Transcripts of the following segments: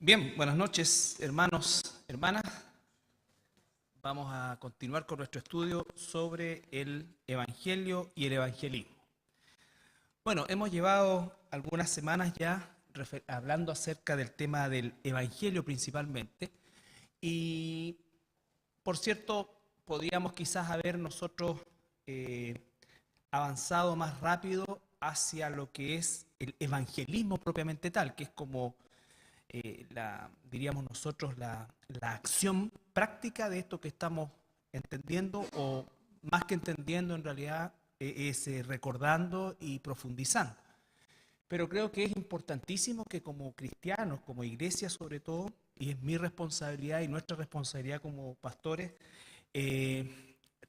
Bien, buenas noches, hermanos, hermanas. Vamos a continuar con nuestro estudio sobre el Evangelio y el evangelismo. Bueno, hemos llevado algunas semanas ya hablando acerca del tema del Evangelio principalmente. Y, por cierto, podríamos quizás haber nosotros avanzado más rápido hacia lo que es el evangelismo propiamente tal, que es como diríamos nosotros, la acción práctica de esto que estamos entendiendo, o más que entendiendo en realidad es recordando y profundizando. Pero creo que es importantísimo que como cristianos, como iglesia sobre todo, y es mi responsabilidad y nuestra responsabilidad como pastores,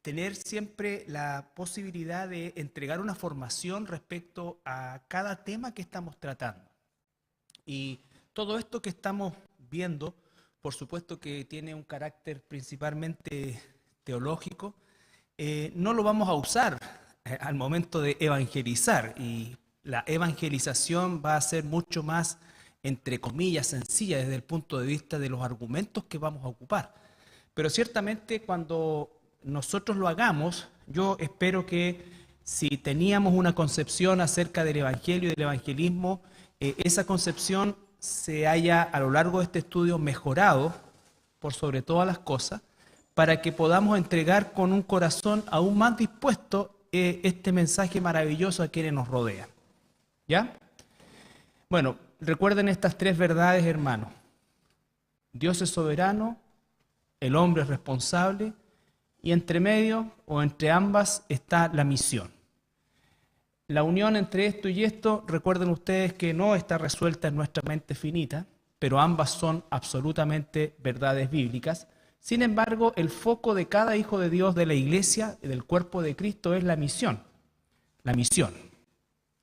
tener siempre la posibilidad de entregar una formación respecto a cada tema que estamos tratando. Y todo esto que estamos viendo, por supuesto que tiene un carácter principalmente teológico, no lo vamos a usar al momento de evangelizar, y la evangelización va a ser mucho más, entre comillas, sencilla desde el punto de vista de los argumentos que vamos a ocupar. Pero ciertamente cuando nosotros lo hagamos, yo espero que si teníamos una concepción acerca del evangelio y del evangelismo, esa concepción se haya a lo largo de este estudio mejorado por sobre todas las cosas, para que podamos entregar con un corazón aún más dispuesto este mensaje maravilloso a quienes nos rodean. ¿Ya? Bueno, recuerden estas tres verdades, hermanos. Dios es soberano, el hombre es responsable, y entre medio o entre ambas está la misión. La unión entre esto y esto, recuerden ustedes que no está resuelta en nuestra mente finita, pero ambas son absolutamente verdades bíblicas. Sin embargo, el foco de cada hijo de Dios, de la iglesia, del cuerpo de Cristo, es la misión. La misión.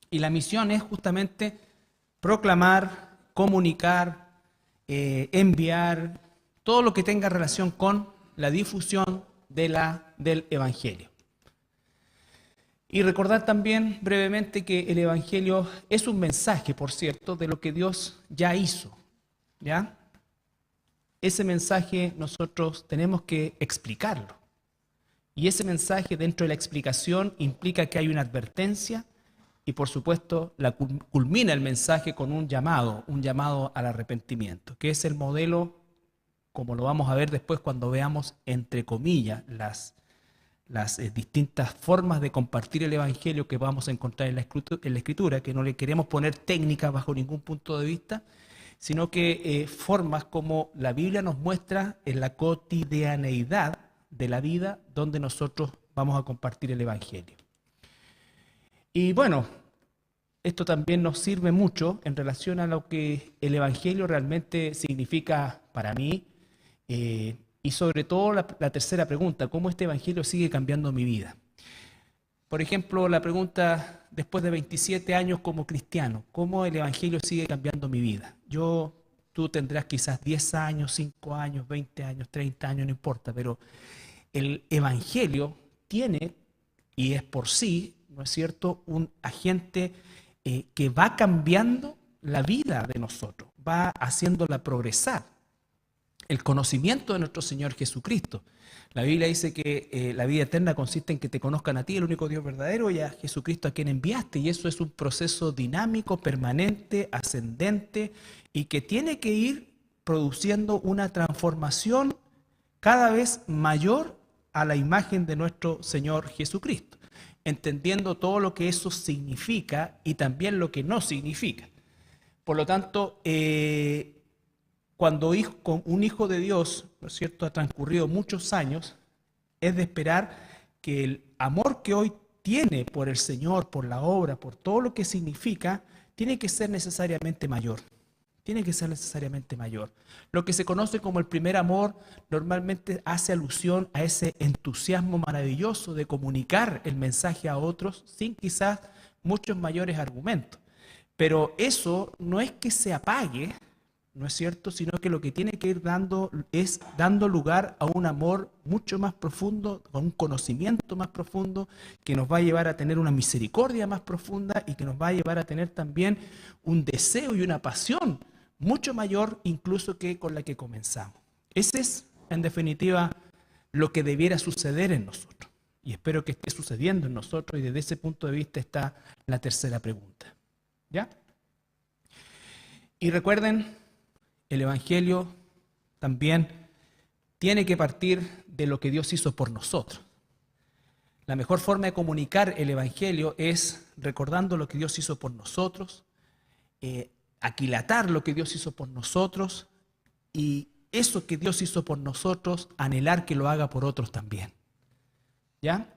Y la misión es justamente proclamar, comunicar, enviar, todo lo que tenga relación con la difusión del Evangelio. Y recordar también brevemente que el Evangelio es un mensaje, por cierto, de lo que Dios ya hizo, ¿ya? Ese mensaje nosotros tenemos que explicarlo. Y ese mensaje dentro de la explicación implica que hay una advertencia y, por supuesto, culmina el mensaje con un llamado al arrepentimiento, que es el modelo, como lo vamos a ver después cuando veamos, entre comillas, las distintas formas de compartir el Evangelio que vamos a encontrar en la Escritura, que no le queremos poner técnicas bajo ningún punto de vista, sino que formas como la Biblia nos muestra en la cotidianeidad de la vida donde nosotros vamos a compartir el Evangelio. Y bueno, esto también nos sirve mucho en relación a lo que el Evangelio realmente significa para mí, y sobre todo la tercera pregunta, ¿cómo este evangelio sigue cambiando mi vida? Por ejemplo, la pregunta, después de 27 años como cristiano, ¿cómo el evangelio sigue cambiando mi vida? Tú tendrás quizás 10 años, 5 años, 20 años, 30 años, no importa, pero el evangelio tiene, y es por sí, ¿no es cierto?, un agente que va cambiando la vida de nosotros, va haciéndola progresar. El conocimiento de nuestro Señor Jesucristo. La Biblia dice que la vida eterna consiste en que te conozcan a ti, el único Dios verdadero, y a Jesucristo a quien enviaste. Y eso es un proceso dinámico, permanente, ascendente, y que tiene que ir produciendo una transformación cada vez mayor a la imagen de nuestro Señor Jesucristo, entendiendo todo lo que eso significa y también lo que no significa. Por lo tanto, cuando un hijo de Dios, ¿no es cierto?, ha transcurrido muchos años, es de esperar que el amor que hoy tiene por el Señor, por la obra, por todo lo que significa, tiene que ser necesariamente mayor. Tiene que ser necesariamente mayor. Lo que se conoce como el primer amor normalmente hace alusión a ese entusiasmo maravilloso de comunicar el mensaje a otros sin quizás muchos mayores argumentos. Pero eso no es que se apague, ¿no es cierto?, sino que lo que tiene que ir dando es dando lugar a un amor mucho más profundo, a un conocimiento más profundo, que nos va a llevar a tener una misericordia más profunda y que nos va a llevar a tener también un deseo y una pasión mucho mayor incluso que con la que comenzamos. Ese es, en definitiva, lo que debiera suceder en nosotros. Y espero que esté sucediendo en nosotros, y desde ese punto de vista está la tercera pregunta. ¿Ya? Y recuerden, el Evangelio también tiene que partir de lo que Dios hizo por nosotros. La mejor forma de comunicar el Evangelio es recordando lo que Dios hizo por nosotros, aquilatar lo que Dios hizo por nosotros, y eso que Dios hizo por nosotros, anhelar que lo haga por otros también. ¿Ya?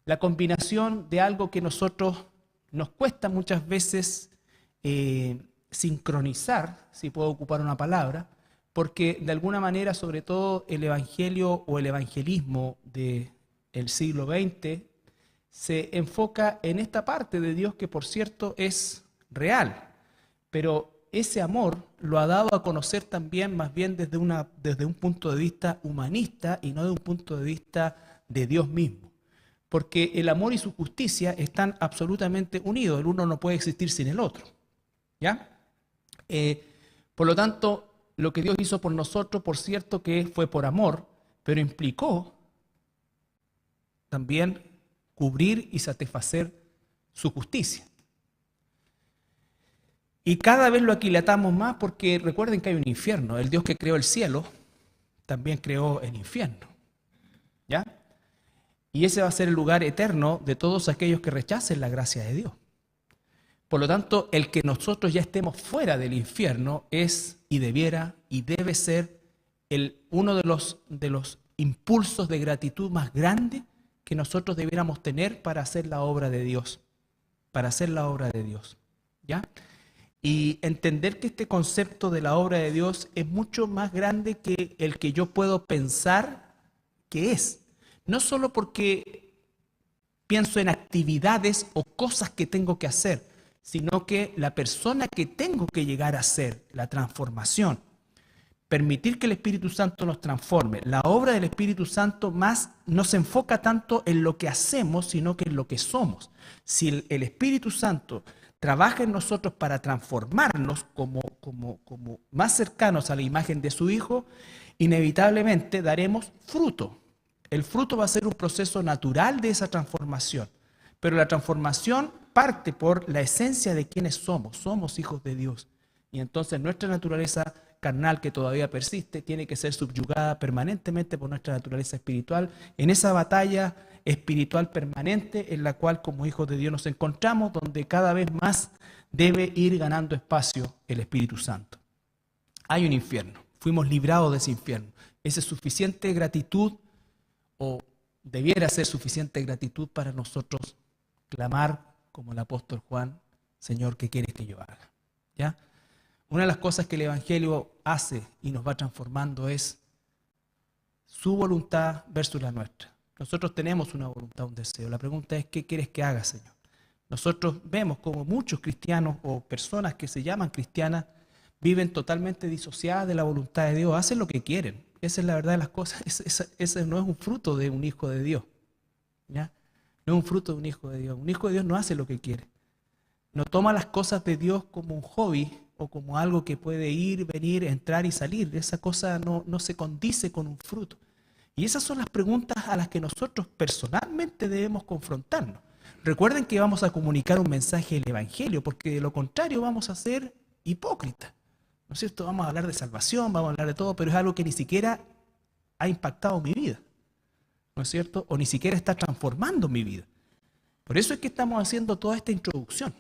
La combinación de algo que nosotros nos cuesta muchas veces sincronizar, si puedo ocupar una palabra, porque de alguna manera, sobre todo el evangelio o el evangelismo del siglo XX, se enfoca en esta parte de Dios que, por cierto, es real, pero ese amor lo ha dado a conocer también más bien desde un punto de vista humanista y no de un punto de vista de Dios mismo. Porque el amor y su justicia están absolutamente unidos, el uno no puede existir sin el otro. ¿Ya? Por lo tanto, lo que Dios hizo por nosotros, por cierto que fue por amor, pero implicó también cubrir y satisfacer su justicia. Y cada vez lo aquilatamos más porque recuerden que hay un infierno. El Dios que creó el cielo también creó el infierno. ¿Ya? Y ese va a ser el lugar eterno de todos aquellos que rechacen la gracia de Dios. Por lo tanto, el que nosotros ya estemos fuera del infierno es y debiera y debe ser uno de los impulsos de gratitud más grandes que nosotros debiéramos tener para hacer la obra de Dios. Para hacer la obra de Dios. ¿Ya? Y entender que este concepto de la obra de Dios es mucho más grande que el que yo puedo pensar que es. No solo porque pienso en actividades o cosas que tengo que hacer, sino que la persona que tengo que llegar a ser, la transformación, permitir que el Espíritu Santo nos transforme. La obra del Espíritu Santo más no se enfoca tanto en lo que hacemos, sino que en lo que somos. Si el Espíritu Santo trabaja en nosotros para transformarnos como más cercanos a la imagen de su Hijo, inevitablemente daremos fruto. El fruto va a ser un proceso natural de esa transformación, pero la transformación parte por la esencia de quienes somos hijos de Dios. Y entonces nuestra naturaleza carnal que todavía persiste tiene que ser subyugada permanentemente por nuestra naturaleza espiritual, en esa batalla espiritual permanente en la cual como hijos de Dios nos encontramos, donde cada vez más debe ir ganando espacio el Espíritu Santo. Hay un infierno, fuimos librados de ese infierno. ¿Esa es suficiente gratitud o debiera ser suficiente gratitud para nosotros clamar como el apóstol Juan, Señor, ¿qué quieres que yo haga? ¿Ya? Una de las cosas que el Evangelio hace y nos va transformando es su voluntad versus la nuestra. Nosotros tenemos una voluntad, un deseo. La pregunta es, ¿qué quieres que haga, Señor? Nosotros vemos como muchos cristianos o personas que se llaman cristianas viven totalmente disociadas de la voluntad de Dios, hacen lo que quieren. Esa es la verdad de las cosas. Ese no es un fruto de un hijo de Dios. ¿Ya? No es un fruto de un hijo de Dios. Un hijo de Dios no hace lo que quiere. No toma las cosas de Dios como un hobby o como algo que puede ir, venir, entrar y salir. Esa cosa no se condice con un fruto. Y esas son las preguntas a las que nosotros personalmente debemos confrontarnos. Recuerden que vamos a comunicar un mensaje del Evangelio, porque de lo contrario vamos a ser hipócritas. ¿No es cierto? Vamos a hablar de salvación, vamos a hablar de todo, pero es algo que ni siquiera ha impactado mi vida. ¿No es cierto? O ni siquiera está transformando mi vida. Por eso es que estamos haciendo toda esta introducción.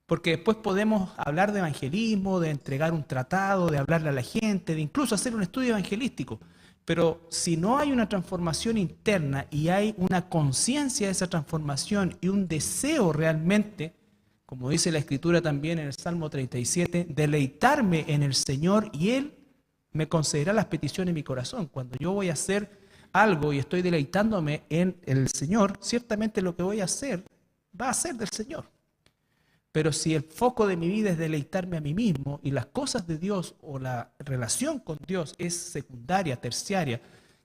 Porque después podemos hablar de evangelismo, de entregar un tratado, de hablarle a la gente, de incluso hacer un estudio evangelístico. Pero si no hay una transformación interna y hay una conciencia de esa transformación y un deseo realmente, como dice la Escritura también en el Salmo 37, deleitarme en el Señor y Él me concederá las peticiones de mi corazón. Cuando yo voy a hacer algo y estoy deleitándome en el Señor, ciertamente lo que voy a hacer va a ser del Señor. Pero si el foco de mi vida es deleitarme a mí mismo y las cosas de Dios o la relación con Dios es secundaria, terciaria,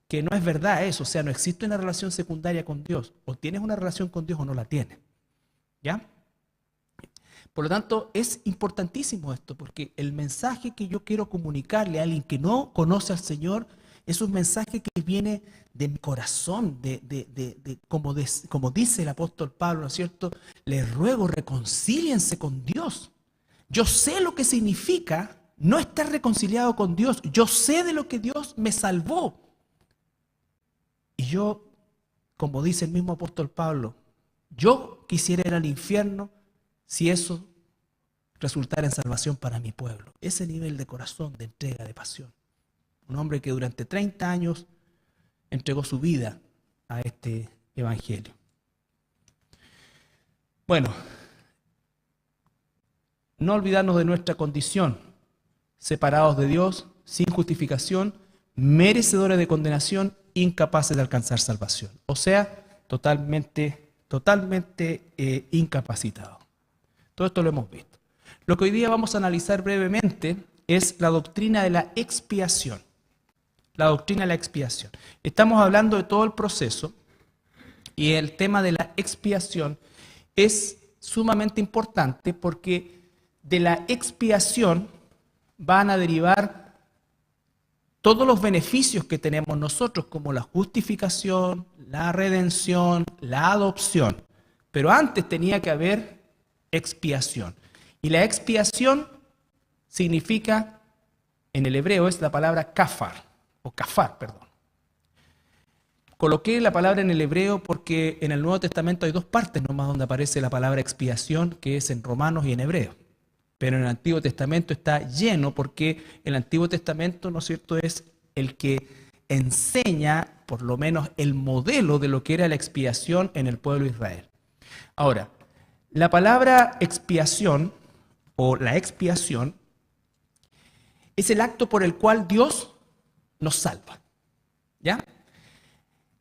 que no es verdad eso, o sea, no existe una relación secundaria con Dios, o tienes una relación con Dios o no la tienes, ¿ya? Por lo tanto, es importantísimo esto, porque el mensaje que yo quiero comunicarle a alguien que no conoce al Señor es un mensaje que viene de mi corazón, como dice el apóstol Pablo, ¿no es cierto? Les ruego, reconcíliense con Dios. Yo sé lo que significa no estar reconciliado con Dios. Yo sé de lo que Dios me salvó. Y yo, como dice el mismo apóstol Pablo, yo quisiera ir al infierno si eso resultara en salvación para mi pueblo. Ese nivel de corazón, de entrega, de pasión. Un hombre que durante 30 años entregó su vida a este evangelio. Bueno, no olvidarnos de nuestra condición, separados de Dios, sin justificación, merecedores de condenación, incapaces de alcanzar salvación. O sea, totalmente incapacitados. Todo esto lo hemos visto. Lo que hoy día vamos a analizar brevemente es la doctrina de la expiación. La doctrina de la expiación. Estamos hablando de todo el proceso y el tema de la expiación es sumamente importante porque de la expiación van a derivar todos los beneficios que tenemos nosotros, como la justificación, la redención, la adopción. Pero antes tenía que haber expiación. Y la expiación significa, en el hebreo es la palabra kafar, o kafar, perdón. Coloqué la palabra en el hebreo porque en el Nuevo Testamento hay dos partes nomás donde aparece la palabra expiación, que es en Romanos y en hebreo. Pero en el Antiguo Testamento está lleno porque el Antiguo Testamento, ¿no es cierto?, es el que enseña, por lo menos, el modelo de lo que era la expiación en el pueblo de Israel. Ahora, la palabra expiación o la expiación es el acto por el cual Dios nos salva. ¿Ya?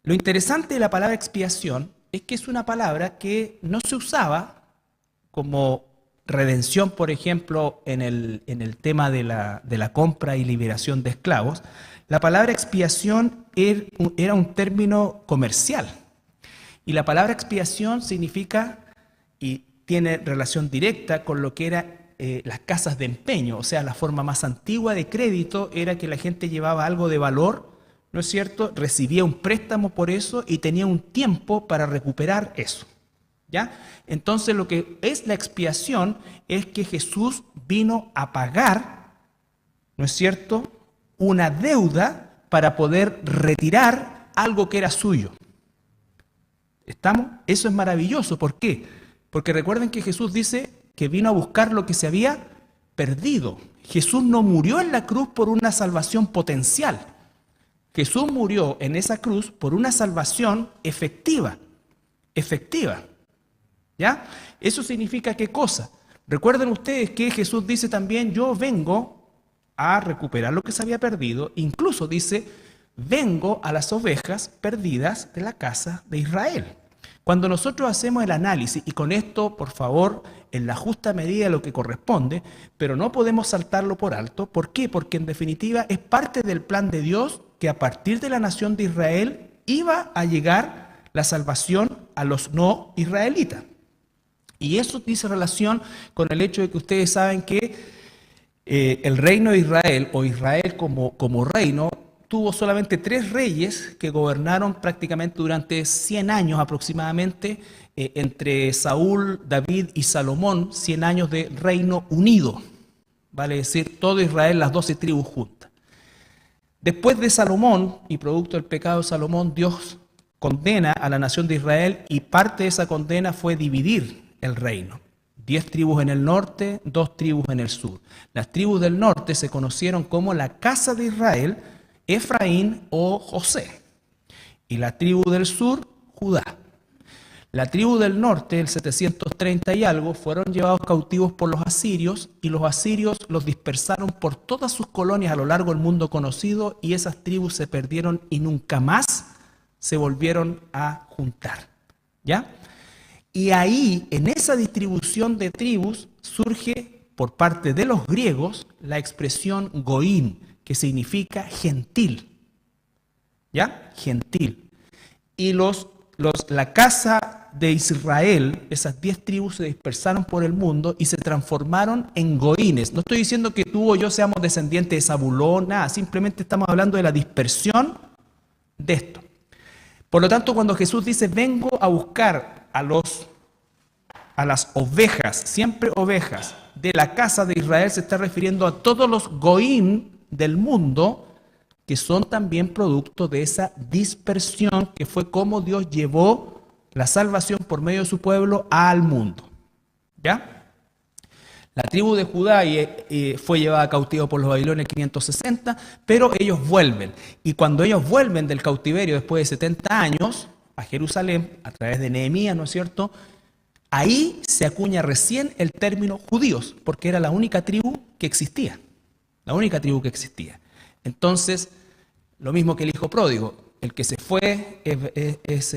Lo interesante de la palabra expiación es que es una palabra que no se usaba como redención, por ejemplo, en el tema de la compra y liberación de esclavos. La palabra expiación era un término comercial. Y la palabra expiación significa y tiene relación directa con lo que eran las casas de empeño. O sea, la forma más antigua de crédito era que la gente llevaba algo de valor, ¿no es cierto? Recibía un préstamo por eso y tenía un tiempo para recuperar eso. ¿Ya? Entonces lo que es la expiación es que Jesús vino a pagar, ¿no es cierto?, una deuda para poder retirar algo que era suyo. ¿Estamos? Eso es maravilloso. ¿Por qué? Porque recuerden que Jesús dice que vino a buscar lo que se había perdido. Jesús no murió en la cruz por una salvación potencial. Jesús murió en esa cruz por una salvación efectiva. Efectiva. ¿Ya? Eso significa ¿qué cosa? Recuerden ustedes que Jesús dice también, yo vengo a recuperar lo que se había perdido. Incluso dice, vengo a las ovejas perdidas de la casa de Israel. Cuando nosotros hacemos el análisis, y con esto, por favor, en la justa medida de lo que corresponde, pero no podemos saltarlo por alto. ¿Por qué? Porque en definitiva es parte del plan de Dios que a partir de la nación de Israel iba a llegar la salvación a los no israelitas. Y eso dice relación con el hecho de que ustedes saben que el reino de Israel, o Israel como reino, tuvo solamente 3 reyes que gobernaron prácticamente durante 100 años aproximadamente, entre Saúl, David y Salomón, 100 años de reino unido, vale decir, todo Israel, las 12 tribus juntas. Después de Salomón, y producto del pecado de Salomón, Dios condena a la nación de Israel y parte de esa condena fue dividir el reino. 10 tribus en el norte, 2 tribus en el sur. Las tribus del norte se conocieron como la casa de Israel, Efraín o José. Y la tribu del sur, Judá. La tribu del norte, el 730 y algo, fueron llevados cautivos por los asirios y los asirios los dispersaron por todas sus colonias a lo largo del mundo conocido y esas tribus se perdieron y nunca más se volvieron a juntar. ¿Ya? Y ahí, en esa distribución de tribus, surge por parte de los griegos la expresión goín, que significa gentil. ¿Ya? Gentil. Y los la casa de Israel, esas 10 tribus se dispersaron por el mundo y se transformaron en goínes. No estoy diciendo que tú o yo seamos descendientes de Zabulón, nada, simplemente estamos hablando de la dispersión de esto. Por lo tanto, cuando Jesús dice, vengo a buscar a las ovejas, siempre ovejas, de la casa de Israel, se está refiriendo a todos los goín del mundo, que son también producto de esa dispersión, que fue como Dios llevó la salvación por medio de su pueblo al mundo. ¿Ya? La tribu de Judá fue llevada cautiva por los babilonios en 560, pero ellos vuelven. Y cuando ellos vuelven del cautiverio después de 70 años a Jerusalén, a través de Nehemías, ¿no es cierto?, ahí se acuña recién el término judíos, porque era la única tribu que existía. La única tribu que existía. Entonces, lo mismo que el hijo pródigo, el que se fue es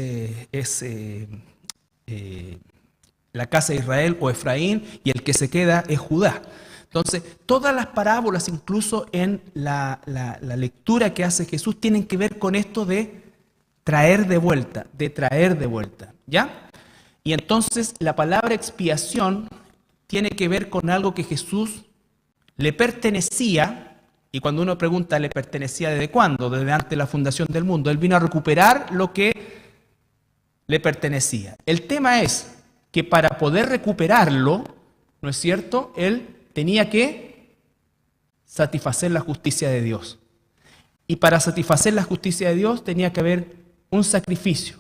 la casa de Israel o Efraín, y el que se queda es Judá. Entonces, todas las parábolas, incluso en la lectura que hace Jesús, tienen que ver con esto de traer de vuelta, ¿ya? Y entonces la palabra expiación tiene que ver con algo que Jesús le pertenecía, y cuando uno pregunta, ¿le pertenecía desde cuándo? Desde antes de la fundación del mundo. Él vino a recuperar lo que le pertenecía. El tema es que para poder recuperarlo, ¿no es cierto?, él tenía que satisfacer la justicia de Dios. Y para satisfacer la justicia de Dios tenía que haber un sacrificio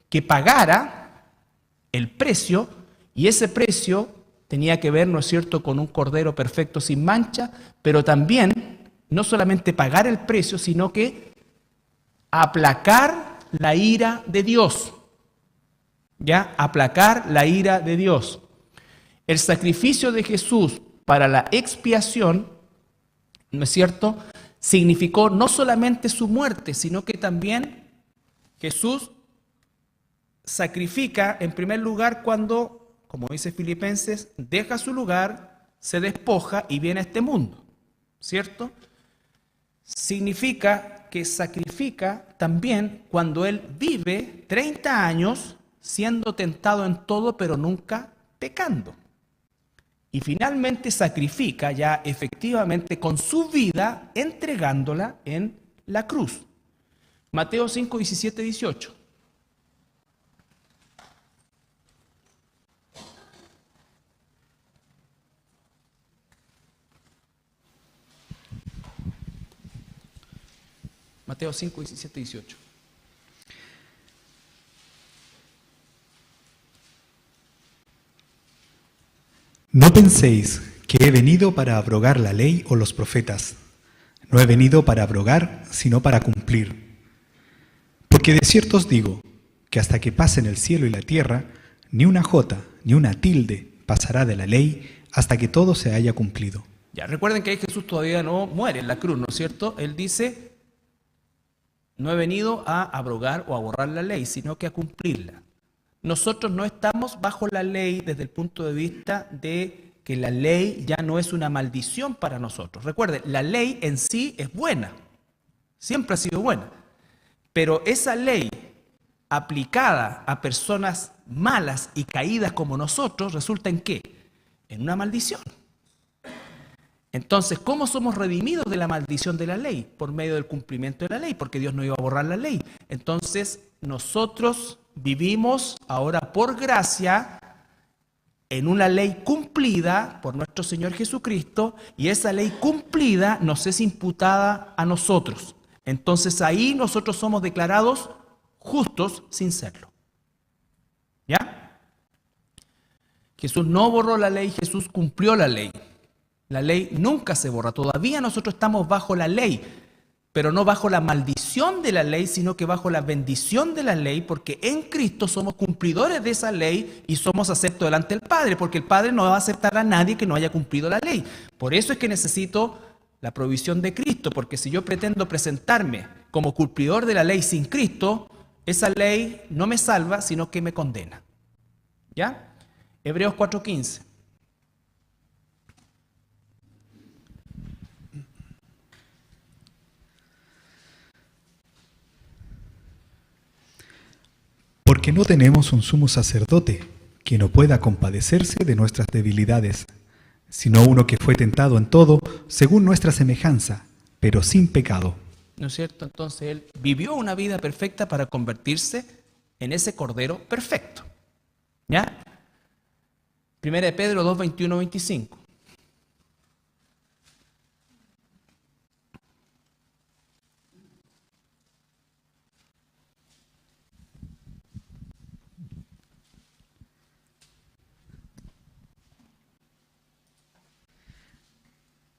que pagara el precio, y ese precio tenía que ver, ¿no es cierto?, con un cordero perfecto sin mancha, pero también no solamente pagar el precio, sino que aplacar la ira de Dios. ¿Ya? Aplacar la ira de Dios. El sacrificio de Jesús para la expiación, ¿no es cierto?, significó no solamente su muerte, sino que también Jesús sacrifica en primer lugar cuando, como dice Filipenses, deja su lugar, se despoja y viene a este mundo, ¿cierto? Significa que sacrifica también cuando él vive 30 años siendo tentado en todo, pero nunca pecando. Y finalmente sacrifica ya efectivamente con su vida, entregándola en la cruz. Mateo 5, 17, 18. Mateo 5, 17, 18. No penséis que he venido para abrogar la ley o los profetas. No he venido para abrogar, sino para cumplir. Porque de cierto os digo, que hasta que pasen el cielo y la tierra, ni una jota, ni una tilde pasará de la ley hasta que todo se haya cumplido. Ya, recuerden que ahí Jesús todavía no muere en la cruz, ¿no es cierto? Él dice, no he venido a abrogar o a borrar la ley, sino que a cumplirla. Nosotros no estamos bajo la ley desde el punto de vista de que la ley ya no es una maldición para nosotros. Recuerden, la ley en sí es buena, siempre ha sido buena, pero esa ley aplicada a personas malas y caídas como nosotros resulta en ¿qué? En una maldición. Entonces, ¿cómo somos redimidos de la maldición de la ley? Por medio del cumplimiento de la ley, porque Dios no iba a borrar la ley. Entonces, nosotros vivimos ahora por gracia en una ley cumplida por nuestro Señor Jesucristo, y esa ley cumplida nos es imputada a nosotros. Entonces ahí nosotros somos declarados justos sin serlo. ¿Ya? Jesús no borró la ley, Jesús cumplió la ley. La ley nunca se borra. Todavía nosotros estamos bajo la ley, pero no bajo la maldición de la ley, sino que bajo la bendición de la ley, porque en Cristo somos cumplidores de esa ley y somos aceptos delante del Padre, porque el Padre no va a aceptar a nadie que no haya cumplido la ley. Por eso es que necesito la provisión de Cristo, porque si yo pretendo presentarme como cumplidor de la ley sin Cristo, esa ley no me salva, sino que me condena. ¿Ya? Hebreos 4:15. Porque no tenemos un sumo sacerdote que no pueda compadecerse de nuestras debilidades, sino uno que fue tentado en todo según nuestra semejanza, pero sin pecado. ¿No es cierto? Entonces Él vivió una vida perfecta para convertirse en ese Cordero perfecto. ¿Ya? Primera de Pedro 2, 21, 25.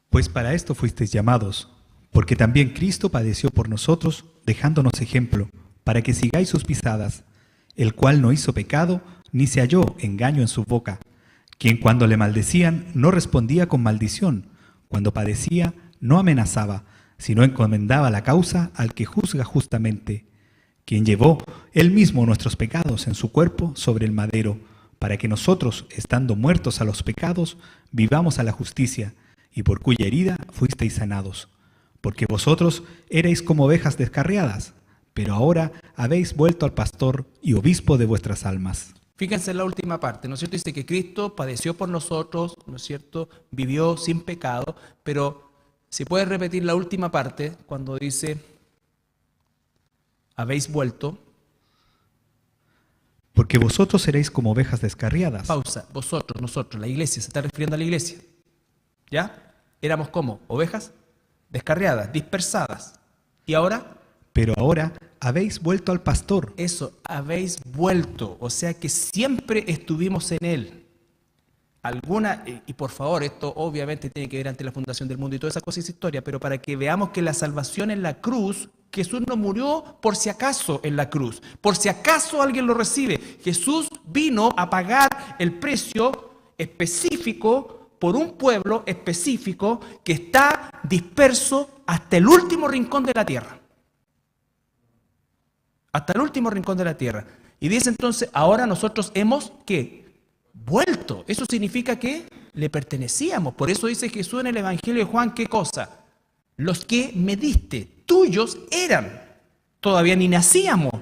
Pues para esto fuisteis llamados, porque también Cristo padeció por nosotros, dejándonos ejemplo, para que sigáis sus pisadas, el cual no hizo pecado, ni se halló engaño en su boca, quien cuando le maldecían no respondía con maldición, cuando padecía no amenazaba, sino encomendaba la causa al que juzga justamente, quien llevó él mismo nuestros pecados en su cuerpo sobre el madero, para que nosotros, estando muertos a los pecados, vivamos a la justicia, y por cuya herida fuisteis sanados. Porque vosotros erais como ovejas descarriadas, pero ahora habéis vuelto al pastor y obispo de vuestras almas. Fíjense en la última parte, ¿no es cierto? Dice que Cristo padeció por nosotros, ¿no es cierto? Vivió sin pecado, pero si puedes repetir la última parte, cuando dice, habéis vuelto. Porque vosotros erais como ovejas descarriadas. Pausa, vosotros, nosotros, la iglesia, se está refiriendo a la iglesia. ¿Ya? Éramos como ovejas descarriadas, dispersadas. ¿Y ahora? Pero ahora habéis vuelto al pastor. Eso, habéis vuelto. O sea que siempre estuvimos en Él. Y por favor, esto obviamente tiene que ver ante la fundación del mundo y toda esa cosa es historia, pero para que veamos que la salvación en la cruz, Jesús no murió por si acaso en la cruz, por si acaso alguien lo recibe. Jesús vino a pagar el precio específico por un pueblo específico que está disperso hasta el último rincón de la tierra. Hasta el último rincón de la tierra. Y dice entonces, ahora nosotros hemos, ¿qué? Vuelto. Eso significa que le pertenecíamos. Por eso dice Jesús en el Evangelio de Juan, ¿qué cosa? Los que me diste, tuyos eran. Todavía ni nacíamos,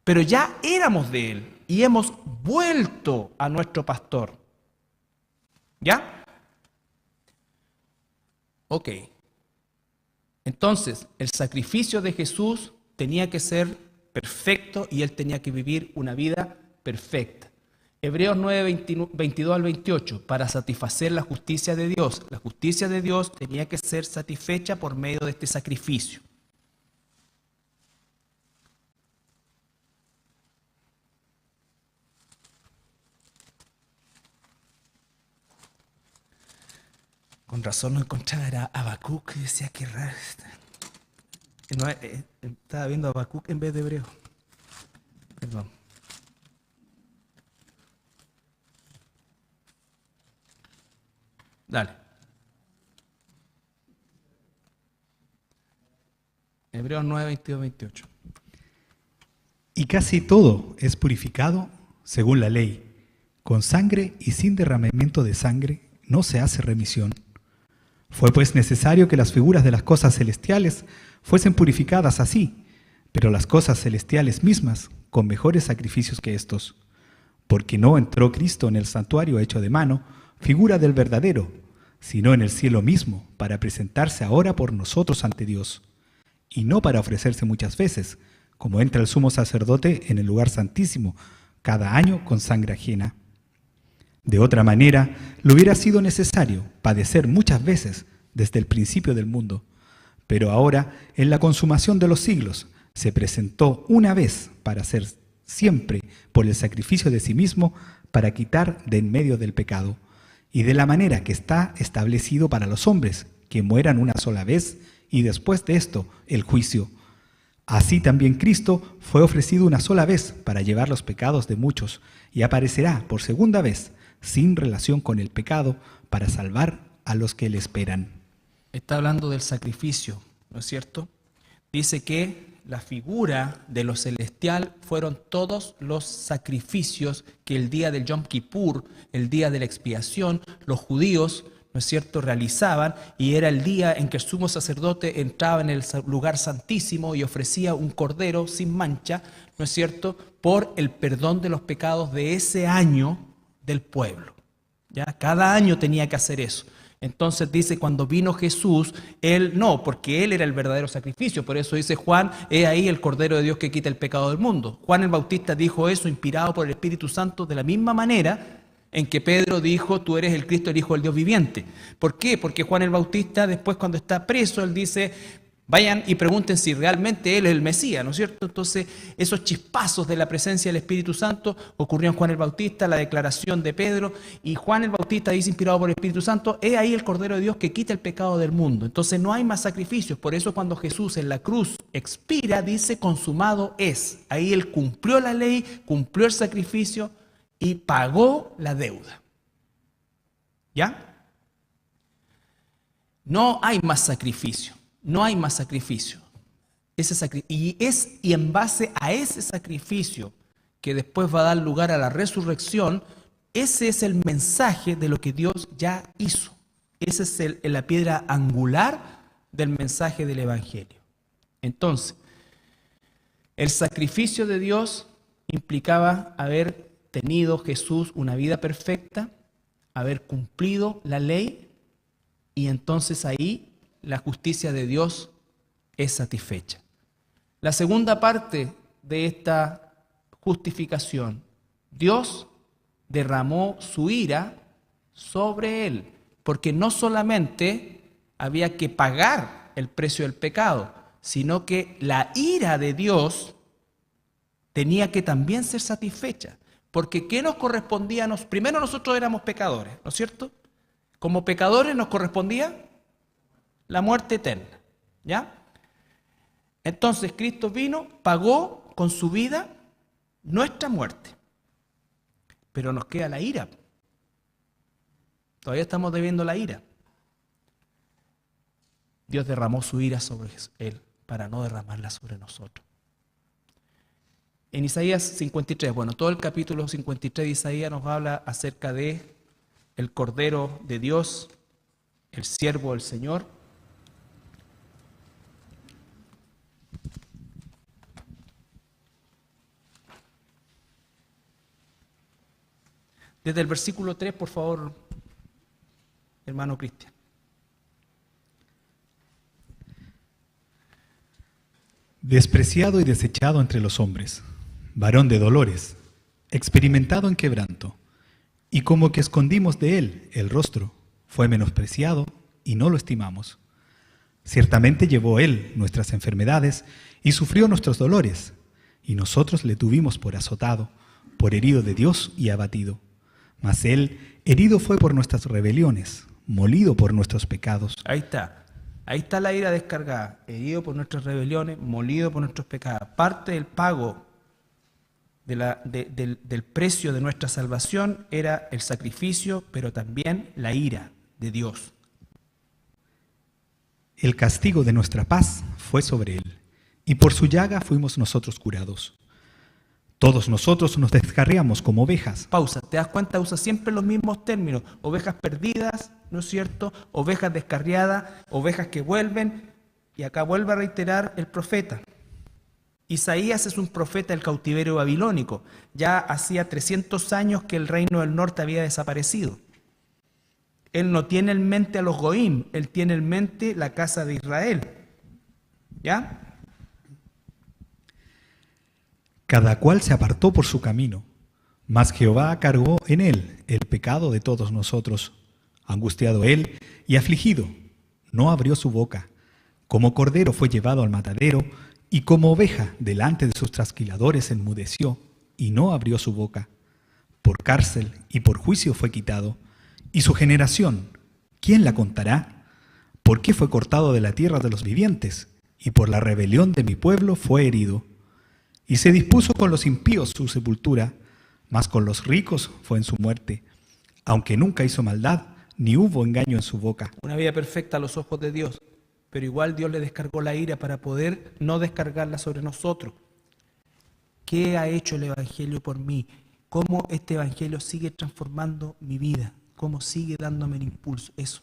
pero ya éramos de Él y hemos vuelto a nuestro pastor. ¿Ya? Ok. Entonces, el sacrificio de Jesús tenía que ser perfecto y Él tenía que vivir una vida perfecta. Hebreos 9, 22 al 28, para satisfacer la justicia de Dios. La justicia de Dios tenía que ser satisfecha por medio de este sacrificio. Con razón no encontraba, era Habacuc, y decía qué raro. No, estaba viendo Habacuc en vez de Hebreo. Perdón. Dale. Hebreos 9, 22, 28. Y casi todo es purificado según la ley. Con sangre y sin derramamiento de sangre no se hace remisión. Fue pues necesario que las figuras de las cosas celestiales fuesen purificadas así, pero las cosas celestiales mismas con mejores sacrificios que estos. Porque no entró Cristo en el santuario hecho de mano, figura del verdadero, sino en el cielo mismo, para presentarse ahora por nosotros ante Dios, y no para ofrecerse muchas veces, como entra el sumo sacerdote en el lugar santísimo, cada año con sangre ajena. De otra manera, le hubiera sido necesario padecer muchas veces desde el principio del mundo, pero ahora, en la consumación de los siglos, se presentó una vez para ser siempre por el sacrificio de sí mismo, para quitar de en medio del pecado, y de la manera que está establecido para los hombres, que mueran una sola vez, y después de esto, el juicio. Así también Cristo fue ofrecido una sola vez para llevar los pecados de muchos, y aparecerá por segunda vez, sin relación con el pecado, para salvar a los que le esperan. Está hablando del sacrificio, ¿no es cierto? Dice que la figura de lo celestial fueron todos los sacrificios que el día del Yom Kippur, el día de la expiación, los judíos, ¿no es cierto?, realizaban, y era el día en que el sumo sacerdote entraba en el lugar santísimo y ofrecía un cordero sin mancha, ¿no es cierto?, por el perdón de los pecados de ese año del pueblo. ¿Ya? Cada año tenía que hacer eso. Entonces dice, cuando vino Jesús, Él no, porque Él era el verdadero sacrificio. Por eso dice Juan, he ahí el Cordero de Dios que quita el pecado del mundo. Juan el Bautista dijo eso, inspirado por el Espíritu Santo, de la misma manera en que Pedro dijo, tú eres el Cristo, el Hijo del Dios viviente. ¿Por qué? Porque Juan el Bautista, después cuando está preso, él dice, vayan y pregunten si realmente Él es el Mesías, ¿no es cierto? Entonces, esos chispazos de la presencia del Espíritu Santo ocurrió en Juan el Bautista, la declaración de Pedro, y Juan el Bautista dice, inspirado por el Espíritu Santo, he ahí el Cordero de Dios que quita el pecado del mundo. Entonces, no hay más sacrificios. Por eso, cuando Jesús en la cruz expira, dice, consumado es. Ahí Él cumplió la ley, cumplió el sacrificio y pagó la deuda. ¿Ya? No hay más sacrificio. No hay más sacrificio. Y en base a ese sacrificio que después va a dar lugar a la resurrección, ese es el mensaje de lo que Dios ya hizo. Esa es la piedra angular del mensaje del Evangelio. Entonces, el sacrificio de Dios implicaba haber tenido Jesús una vida perfecta, haber cumplido la ley, y entonces ahí la justicia de Dios es satisfecha. La segunda parte de esta justificación, Dios derramó su ira sobre él, porque no solamente había que pagar el precio del pecado, sino que la ira de Dios tenía que también ser satisfecha. Porque ¿qué nos correspondía? Primero nosotros éramos pecadores, ¿no es cierto? Como pecadores nos correspondía la muerte eterna, ¿ya? Entonces Cristo vino, pagó con su vida nuestra muerte. Pero nos queda la ira. Todavía estamos debiendo la ira. Dios derramó su ira sobre él para no derramarla sobre nosotros. En Isaías 53, bueno, todo el capítulo 53 de Isaías nos habla acerca de el Cordero de Dios, el siervo del Señor. Desde el versículo 3, por favor, hermano Cristian. Despreciado y desechado entre los hombres, varón de dolores, experimentado en quebranto, y como que escondimos de él el rostro, fue menospreciado y no lo estimamos. Ciertamente llevó él nuestras enfermedades y sufrió nuestros dolores, y nosotros le tuvimos por azotado, por herido de Dios y abatido. Mas él herido fue por nuestras rebeliones, molido por nuestros pecados. Ahí está la ira descargada, herido por nuestras rebeliones, molido por nuestros pecados. Parte del pago del precio de nuestra salvación era el sacrificio, pero también la ira de Dios. El castigo de nuestra paz fue sobre él, y por su llaga fuimos nosotros curados. Todos nosotros nos descarriamos como ovejas. Pausa, ¿te das cuenta? Usa siempre los mismos términos. Ovejas perdidas, ¿no es cierto? Ovejas descarriadas, ovejas que vuelven. Y acá vuelve a reiterar el profeta. Isaías es un profeta del cautiverio babilónico. Ya hacía 300 años que el reino del norte había desaparecido. Él no tiene en mente a los goim, él tiene en mente la casa de Israel. ¿Ya? Cada cual se apartó por su camino, mas Jehová cargó en él el pecado de todos nosotros. Angustiado él y afligido, no abrió su boca. Como cordero fue llevado al matadero, y como oveja delante de sus trasquiladores enmudeció, y no abrió su boca. Por cárcel y por juicio fue quitado. Y su generación, ¿quién la contará? ¿Por qué fue cortado de la tierra de los vivientes? Y por la rebelión de mi pueblo fue herido. Y se dispuso con los impíos su sepultura, mas con los ricos fue en su muerte, aunque nunca hizo maldad, ni hubo engaño en su boca. Una vida perfecta a los ojos de Dios, pero igual Dios le descargó la ira para poder no descargarla sobre nosotros. ¿Qué ha hecho el Evangelio por mí? ¿Cómo este Evangelio sigue transformando mi vida? cómo sigue dándome el impulso. Eso.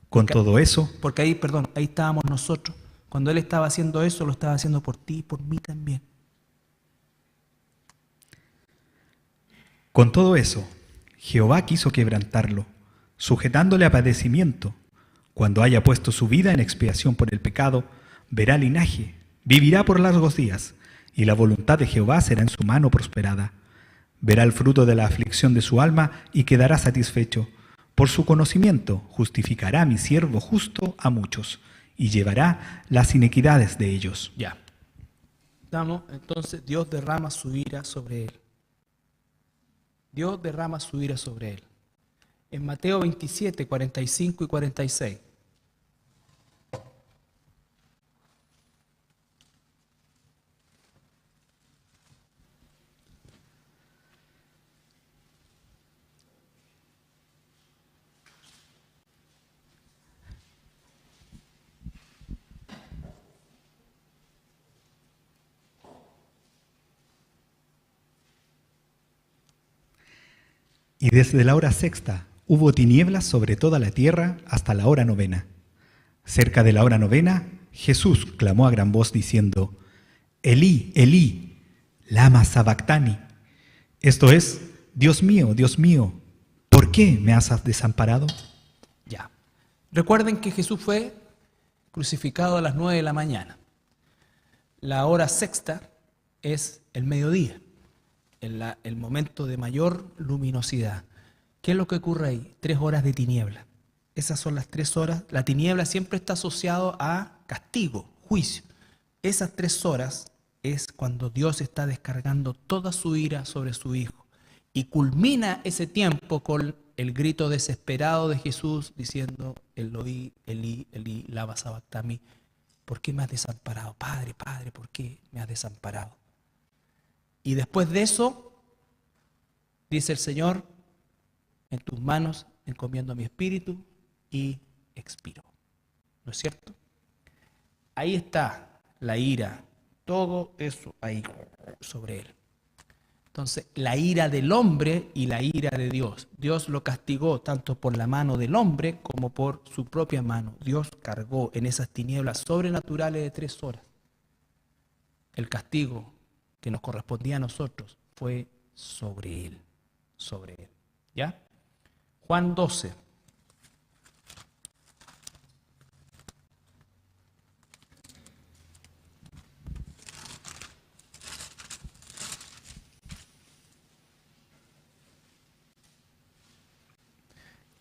Con todo eso, Porque ahí, perdón, ahí estábamos nosotros. Cuando Él estaba haciendo eso, lo estaba haciendo por ti y por mí también. con todo eso, Jehová quiso quebrantarlo, sujetándole a padecimiento. Cuando haya puesto su vida en expiación por el pecado, verá linaje, vivirá por largos días, y la voluntad de Jehová será en su mano prosperada. Verá el fruto de la aflicción de su alma y quedará satisfecho. Por su conocimiento justificará a mi siervo justo a muchos, y llevará las iniquidades de ellos. Ya. Estamos, entonces Dios derrama su ira sobre él. Dios derrama su ira sobre él. En Mateo 27, 45 y 46. Y desde la hora sexta hubo tinieblas sobre toda la tierra hasta la hora novena. Cerca de la hora novena, Jesús clamó a gran voz diciendo, Elí, Elí, lama sabactani. Esto es, Dios mío, ¿por qué me has desamparado? Ya. Recuerden que Jesús fue crucificado a las 9 de la mañana. La hora sexta es el mediodía, el momento de mayor luminosidad. ¿Qué es lo que ocurre ahí? 3 horas de tiniebla. Esas son las 3 horas. La tiniebla siempre está asociado a castigo, juicio. Esas 3 horas es cuando Dios está descargando toda su ira sobre su Hijo. Y culmina ese tiempo con el grito desesperado de Jesús diciendo, Eloi, Elí, Elí, lama sabactani. ¿Por qué me has desamparado? Padre, Padre, ¿por qué me has desamparado? Y después de eso, dice el Señor, en tus manos encomiendo mi espíritu y expiro. ¿No es cierto? Ahí está la ira, todo eso ahí sobre él. Entonces, la ira del hombre y la ira de Dios. Dios lo castigó tanto por la mano del hombre como por su propia mano. Dios cargó en esas tinieblas sobrenaturales de 3 horas. El castigo que nos correspondía a nosotros fue sobre él. Sobre él. ¿Ya? Juan 12.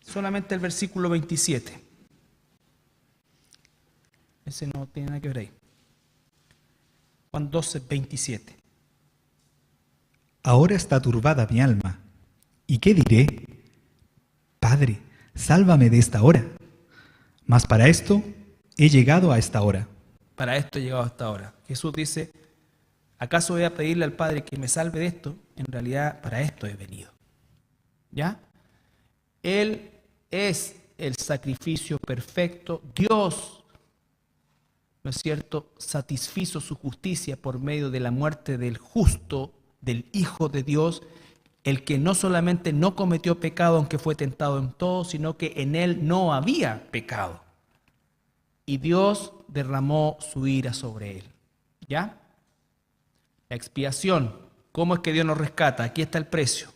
Solamente el versículo 27. Ese no tiene nada que ver ahí. Juan 12, 27. Ahora está turbada mi alma. ¿Y qué diré? Padre, sálvame de esta hora. Mas para esto he llegado a esta hora. Para esto he llegado hasta ahora. Jesús dice, ¿acaso voy a pedirle al Padre que me salve de esto? En realidad, para esto he venido. ¿Ya? Él es el sacrificio perfecto. Dios, ¿no es cierto?, satisfizo su justicia por medio de la muerte del justo, del Hijo de Dios, el que no solamente no cometió pecado, aunque fue tentado en todo, sino que en él no había pecado. Y Dios derramó su ira sobre él. ¿Ya? La expiación. ¿Cómo es que Dios nos rescata? Aquí está el precio,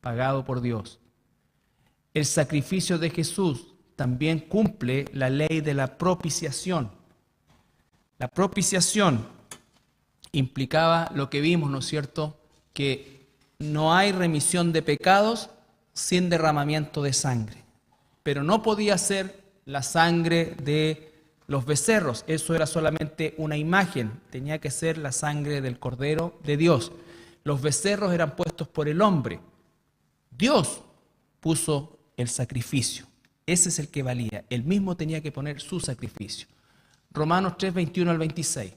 pagado por Dios. El sacrificio de Jesús también cumple la ley de la propiciación. La propiciación implicaba lo que vimos, ¿no es cierto?, que no hay remisión de pecados sin derramamiento de sangre. Pero no podía ser la sangre de los becerros, eso era solamente una imagen, tenía que ser la sangre del Cordero de Dios. Los becerros eran puestos por el hombre. Dios puso el sacrificio, ese es el que valía, él mismo tenía que poner su sacrificio. Romanos 3, 21 al 26.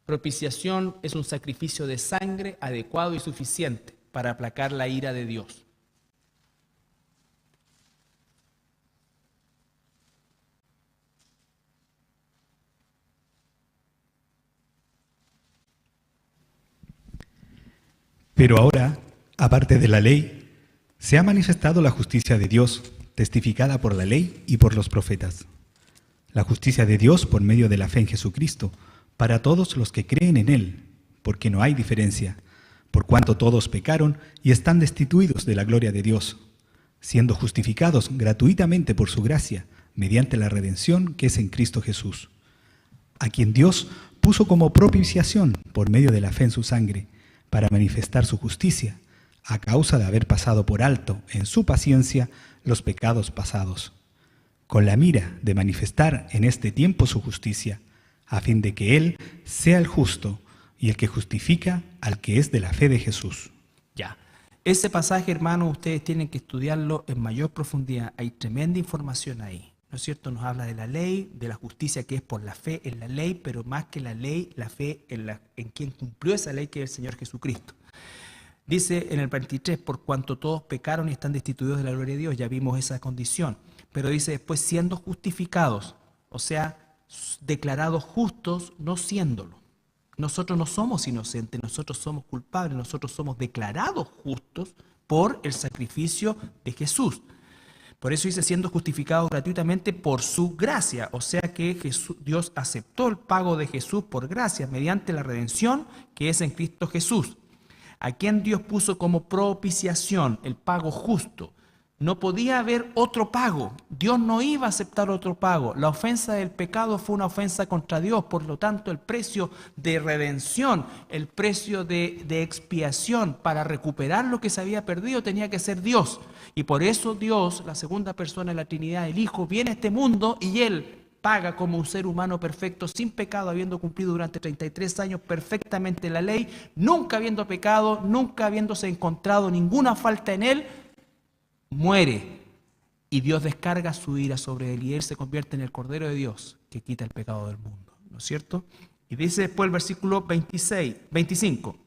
Propiciación es un sacrificio de sangre adecuado y suficiente para aplacar la ira de Dios. Pero ahora, aparte de la ley, se ha manifestado la justicia de Dios, testificada por la ley y por los profetas. La justicia de Dios por medio de la fe en Jesucristo, para todos los que creen en Él, porque no hay diferencia, por cuanto todos pecaron y están destituidos de la gloria de Dios, siendo justificados gratuitamente por su gracia, mediante la redención que es en Cristo Jesús, a quien Dios puso como propiciación por medio de la fe en su sangre, para manifestar su justicia, a causa de haber pasado por alto en su paciencia los pecados pasados, con la mira de manifestar en este tiempo su justicia, a fin de que Él sea el justo y el que justifica al que es de la fe de Jesús. Ya. Ese pasaje, hermanos, ustedes tienen que estudiarlo en mayor profundidad. Hay tremenda información ahí, ¿no es cierto? Nos habla de la ley, de la justicia que es por la fe en la ley, pero más que la ley, la fe en quien cumplió esa ley, que es el Señor Jesucristo. Dice en el 23, por cuanto todos pecaron y están destituidos de la gloria de Dios, ya vimos esa condición. Pero dice después, siendo justificados, o sea, declarados justos, no siéndolo. Nosotros no somos inocentes, nosotros somos culpables, nosotros somos declarados justos por el sacrificio de Jesús. Por eso dice, siendo justificados gratuitamente por su gracia, o sea que Dios aceptó el pago de Jesús por gracia mediante la redención que es en Cristo Jesús, a quien Dios puso como propiciación, el pago justo. No podía haber otro pago. Dios no iba a aceptar otro pago. La ofensa del pecado fue una ofensa contra Dios. Por lo tanto, el precio de redención, el precio de expiación para recuperar lo que se había perdido tenía que ser Dios. Y por eso Dios, la segunda persona de la Trinidad, el Hijo, viene a este mundo y Él paga como un ser humano perfecto, sin pecado, habiendo cumplido durante 33 años perfectamente la ley, nunca habiendo pecado, nunca habiéndose encontrado ninguna falta en Él. Muere y Dios descarga su ira sobre él y él se convierte en el Cordero de Dios que quita el pecado del mundo, ¿no es cierto? Y dice después el versículo 25,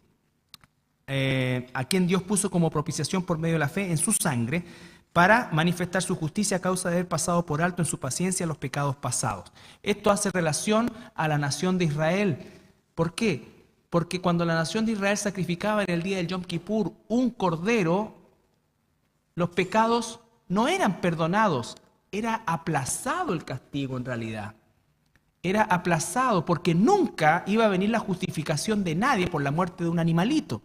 a quien Dios puso como propiciación por medio de la fe en su sangre para manifestar su justicia a causa de haber pasado por alto en su paciencia los pecados pasados. Esto hace relación a la nación de Israel. ¿Por qué? Porque cuando la nación de Israel sacrificaba en el día del Yom Kippur un cordero, los pecados no eran perdonados, era aplazado el castigo en realidad. Era aplazado porque nunca iba a venir la justificación de nadie por la muerte de un animalito.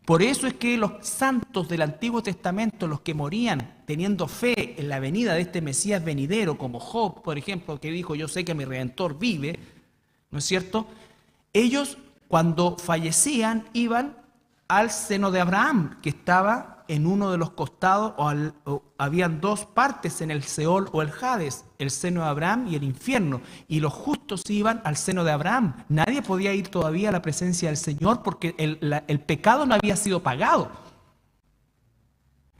Por eso es que los santos del Antiguo Testamento, los que morían teniendo fe en la venida de este Mesías venidero, como Job, por ejemplo, que dijo, yo sé que mi Redentor vive, ¿no es cierto? Ellos, cuando fallecían, iban al seno de Abraham, que estaba en uno de los costados, o habían dos partes en el Seol o el Hades, el seno de Abraham y el infierno, y los justos iban al seno de Abraham. Nadie podía ir todavía a la presencia del Señor porque el pecado no había sido pagado.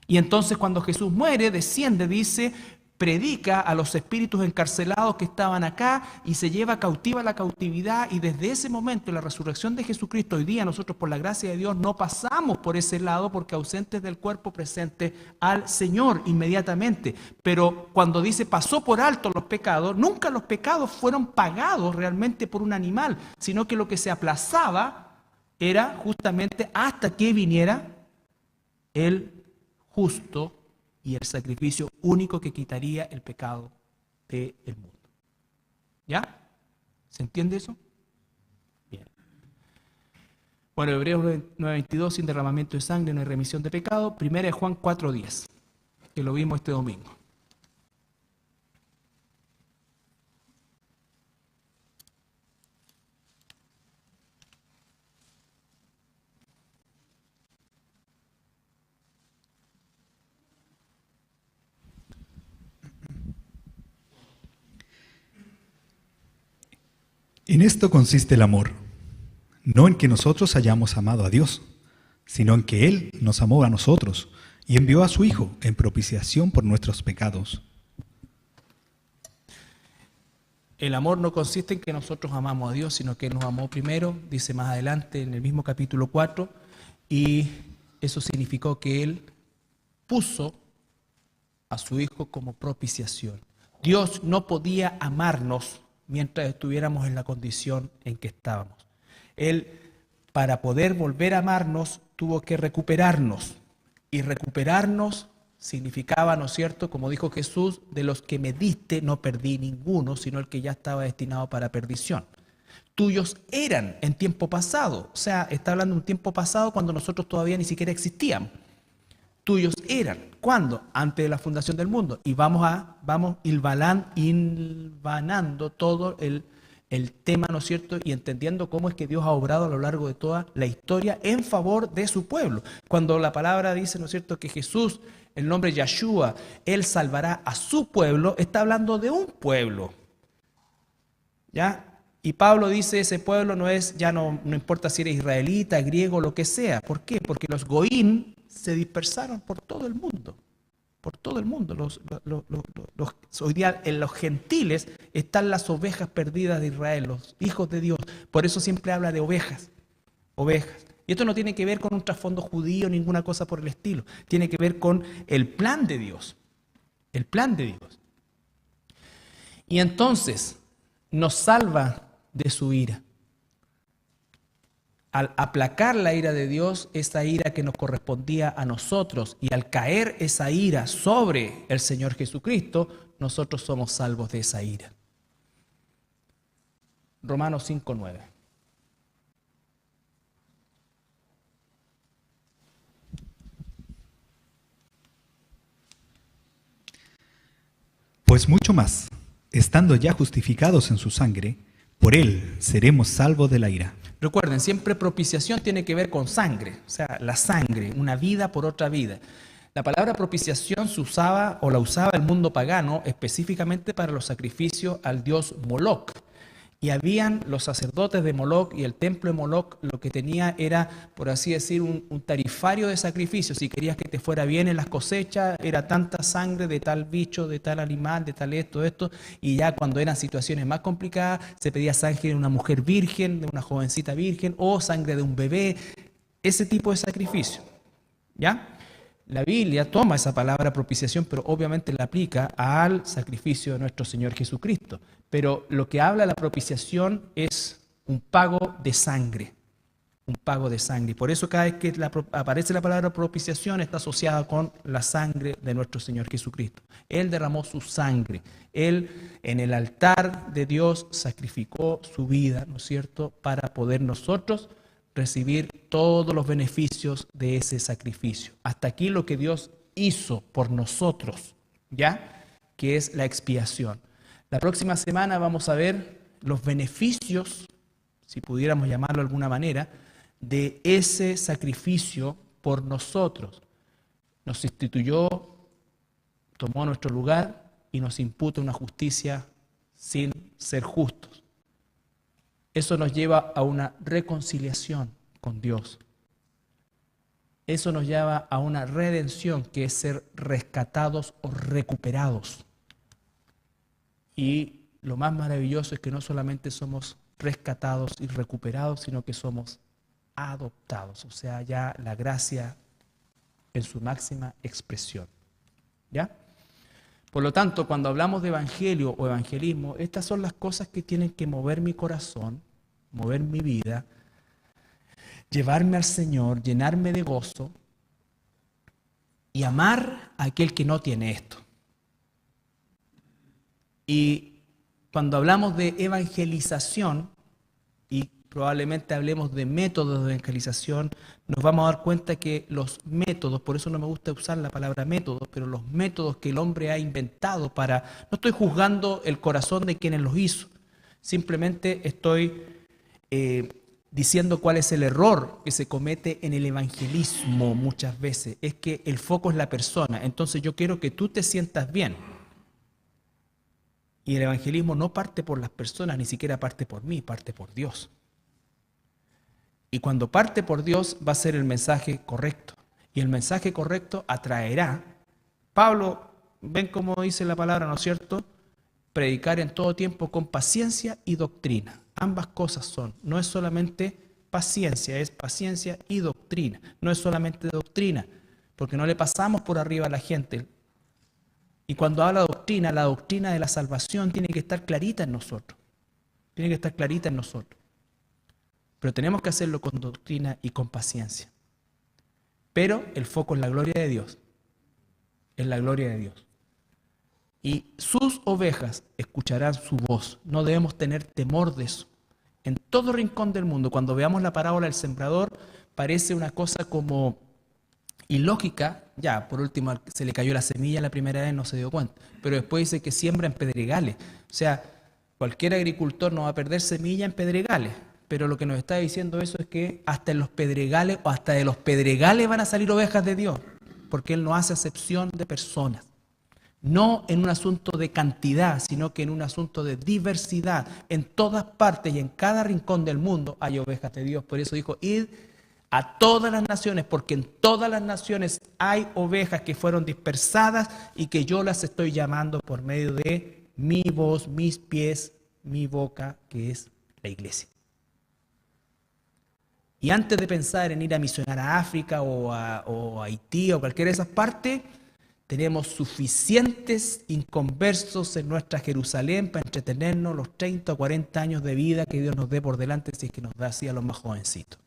Y entonces cuando Jesús muere, desciende, dice, predica a los espíritus encarcelados que estaban acá y se lleva cautiva la cautividad, y desde ese momento, en la resurrección de Jesucristo, hoy día nosotros por la gracia de Dios no pasamos por ese lado porque ausentes del cuerpo presente al Señor inmediatamente. Pero cuando dice pasó por alto los pecados, nunca los pecados fueron pagados realmente por un animal, sino que lo que se aplazaba era justamente hasta que viniera el justo y el sacrificio único que quitaría el pecado del mundo. ¿Ya? ¿Se entiende eso? Bien. Bueno, Hebreos 9:22, sin derramamiento de sangre no hay remisión de pecado. Primera de Juan 4:10, que lo vimos este domingo. En esto consiste el amor, no en que nosotros hayamos amado a Dios, sino en que Él nos amó a nosotros y envió a su Hijo en propiciación por nuestros pecados. El amor no consiste en que nosotros amamos a Dios, sino que Él nos amó primero, dice más adelante en el mismo capítulo 4, y eso significó que Él puso a su Hijo como propiciación. Dios no podía amarnos mientras estuviéramos en la condición en que estábamos. Él, para poder volver a amarnos, tuvo que recuperarnos. Y recuperarnos significaba, ¿no es cierto?, como dijo Jesús, de los que me diste no perdí ninguno, sino el que ya estaba destinado para perdición. Tuyos eran en tiempo pasado, o sea, está hablando de un tiempo pasado cuando nosotros todavía ni siquiera existíamos. Tuyos eran, ¿cuándo? Antes de la fundación del mundo. Y vamos hilvanando todo el tema, ¿no es cierto? Y entendiendo cómo es que Dios ha obrado a lo largo de toda la historia en favor de su pueblo. Cuando la palabra dice, ¿no es cierto?, que Jesús, el nombre Yahshua, Él salvará a su pueblo, está hablando de un pueblo. ¿Ya? Y Pablo dice, ese pueblo no es, ya no importa si eres israelita, griego, lo que sea. ¿Por qué? Porque los goín se dispersaron por todo el mundo. Por todo el mundo. Hoy día en los gentiles están las ovejas perdidas de Israel, los hijos de Dios. Por eso siempre habla de ovejas. Ovejas. Y esto no tiene que ver con un trasfondo judío, ninguna cosa por el estilo. Tiene que ver con el plan de Dios. El plan de Dios. Y entonces nos salva de su ira. Al aplacar la ira de Dios, esa ira que nos correspondía a nosotros, y al caer esa ira sobre el Señor Jesucristo, nosotros somos salvos de esa ira. Romanos 5:9. Pues mucho más, estando ya justificados en su sangre, por él seremos salvos de la ira. Recuerden, siempre propiciación tiene que ver con sangre, o sea, la sangre, una vida por otra vida. La palabra propiciación se usaba o la usaba el mundo pagano específicamente para los sacrificios al dios Moloch. Y habían los sacerdotes de Moloch, y el templo de Moloch lo que tenía era, por así decir, un tarifario de sacrificios. Si querías que te fuera bien en las cosechas, era tanta sangre de tal bicho, de tal animal, de tal esto. Y ya cuando eran situaciones más complicadas, se pedía sangre de una mujer virgen, de una jovencita virgen, o sangre de un bebé, ese tipo de sacrificio. ¿Ya? La Biblia toma esa palabra propiciación, pero obviamente la aplica al sacrificio de nuestro Señor Jesucristo. Pero lo que habla la propiciación es un pago de sangre. Un pago de sangre. Por eso cada vez que aparece la palabra propiciación está asociada con la sangre de nuestro Señor Jesucristo. Él derramó su sangre. Él en el altar de Dios sacrificó su vida, ¿no es cierto?, para poder nosotros recibir todos los beneficios de ese sacrificio. Hasta aquí lo que Dios hizo por nosotros, ¿ya? Que es la expiación. La próxima semana vamos a ver los beneficios, si pudiéramos llamarlo de alguna manera, de ese sacrificio por nosotros. Nos instituyó, tomó nuestro lugar y nos imputa una justicia sin ser justos. Eso nos lleva a una reconciliación con Dios. Eso nos lleva a una redención, que es ser rescatados o recuperados. Y lo más maravilloso es que no solamente somos rescatados y recuperados, sino que somos adoptados. O sea, ya la gracia en su máxima expresión. ¿Ya? Por lo tanto, cuando hablamos de evangelio o evangelismo, estas son las cosas que tienen que mover mi corazón, mover mi vida, llevarme al Señor, llenarme de gozo y amar a aquel que no tiene esto. Y cuando hablamos de evangelización, y probablemente hablemos de métodos de evangelización, nos vamos a dar cuenta que los métodos, por eso no me gusta usar la palabra métodos, pero los métodos que el hombre ha inventado para, no estoy juzgando el corazón de quienes los hizo, simplemente estoy diciendo cuál es el error que se comete en el evangelismo muchas veces, es que el foco es la persona. Entonces yo quiero que tú te sientas bien. Y el evangelismo no parte por las personas, ni siquiera parte por mí, parte por Dios. Y cuando parte por Dios va a ser el mensaje correcto. Y el mensaje correcto atraerá. Pablo, ven cómo dice la palabra, ¿no es cierto? Predicar en todo tiempo con paciencia y doctrina. Ambas cosas son. No es solamente paciencia, es paciencia y doctrina. No es solamente doctrina, porque no le pasamos por arriba a la gente. Y cuando habla doctrina, la doctrina de la salvación tiene que estar clarita en nosotros. Tiene que estar clarita en nosotros. Pero tenemos que hacerlo con doctrina y con paciencia. Pero el foco es la gloria de Dios. Es la gloria de Dios. Y sus ovejas escucharán su voz. No debemos tener temor de eso. En todo rincón del mundo, cuando veamos la parábola del sembrador, parece una cosa como ilógica. Ya, por último, se le cayó la semilla la primera vez, no se dio cuenta. Pero después dice que siembra en pedregales. O sea, cualquier agricultor no va a perder semilla en pedregales. Pero lo que nos está diciendo eso es que hasta en los pedregales o hasta de los pedregales van a salir ovejas de Dios. Porque Él no hace acepción de personas. No en un asunto de cantidad, sino que en un asunto de diversidad. En todas partes y en cada rincón del mundo hay ovejas de Dios. Por eso dijo, id a todas las naciones, porque en todas las naciones hay ovejas que fueron dispersadas y que yo las estoy llamando por medio de mi voz, mis pies, mi boca, que es la iglesia. Y antes de pensar en ir a misionar a África o a Haití o cualquiera de esas partes, tenemos suficientes inconversos en nuestra Jerusalén para entretenernos los 30 o 40 años de vida que Dios nos dé por delante, si es que nos da así a los más jovencitos.